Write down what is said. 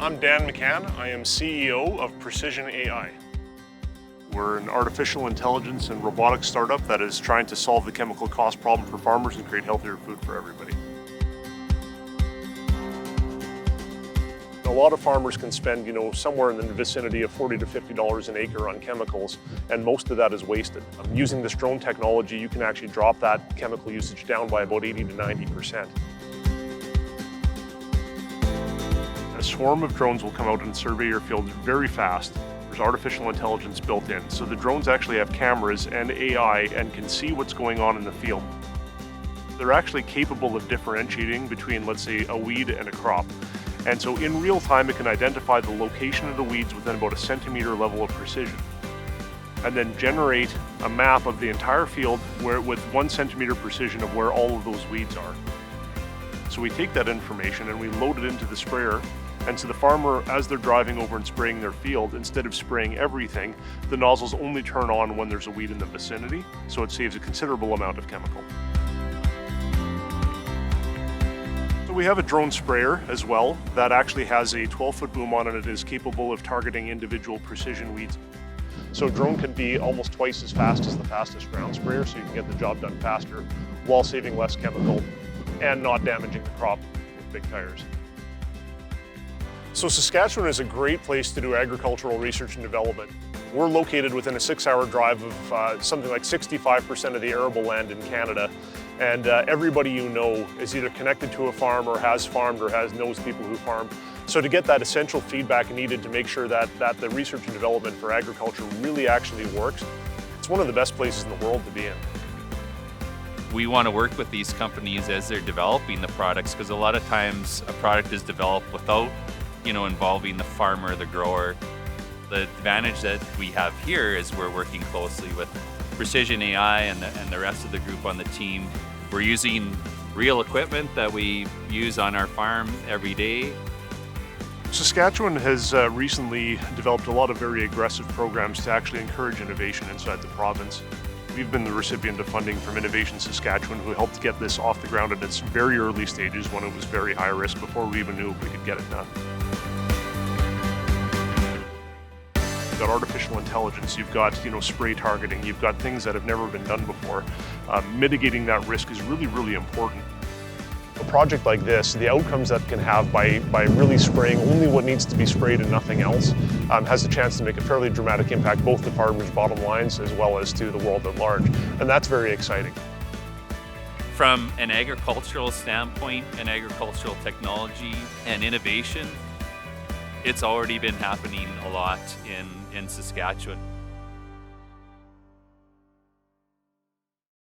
I'm Dan McCann. I am CEO of Precision AI. We're an artificial intelligence and robotics startup that is trying to solve the chemical cost problem for farmers and create healthier food for everybody. A lot of farmers can spend, somewhere in the vicinity of $40 to $50 an acre on chemicals, and most of that is wasted. Using this drone technology, you can actually drop that chemical usage down by about 80 to 90%. A swarm of drones will come out and survey your field very fast. There's artificial intelligence built in, so the drones actually have cameras and AI and can see what's going on in the field. They're actually capable of differentiating between, let's say, a weed and a crop. And so in real time, it can identify the location of the weeds within about a centimeter level of precision, and then generate a map of the entire field with 1 centimeter precision of where all of those weeds are. So we take that information and we load it into the sprayer. And so the farmer, as they're driving over and spraying their field, instead of spraying everything, the nozzles only turn on when there's a weed in the vicinity, so it saves a considerable amount of chemical. So we have a drone sprayer as well that actually has a 12-foot boom on it. It is capable of targeting individual precision weeds. So a drone can be almost twice as fast as the fastest ground sprayer, so you can get the job done faster while saving less chemical and not damaging the crop with big tires. So Saskatchewan is a great place to do agricultural research and development. We're located within a 6-hour drive of something like 65% of the arable land in Canada. And everybody you know is either connected to a farm or has farmed or knows people who farm. So to get that essential feedback needed to make sure that the research and development for agriculture really actually works, it's one of the best places in the world to be in. We want to work with these companies as they're developing the products, because a lot of times a product is developed without involving the farmer, the grower. The advantage that we have here is we're working closely with Precision AI and the rest of the group on the team. We're using real equipment that we use on our farm every day. Saskatchewan has recently developed a lot of very aggressive programs to actually encourage innovation inside the province. We've been the recipient of funding from Innovation Saskatchewan, who helped get this off the ground at its very early stages when it was very high risk, before we even knew if we could get it done. You've got artificial intelligence, you've got spray targeting, you've got things that have never been done before. Mitigating that risk is really, really important. A project like this, the outcomes that can have by really spraying only what needs to be sprayed and nothing else, has a chance to make a fairly dramatic impact, both to farmers' bottom lines as well as to the world at large. And that's very exciting. From an agricultural standpoint and agricultural technology and innovation, it's already been happening a lot in Saskatchewan.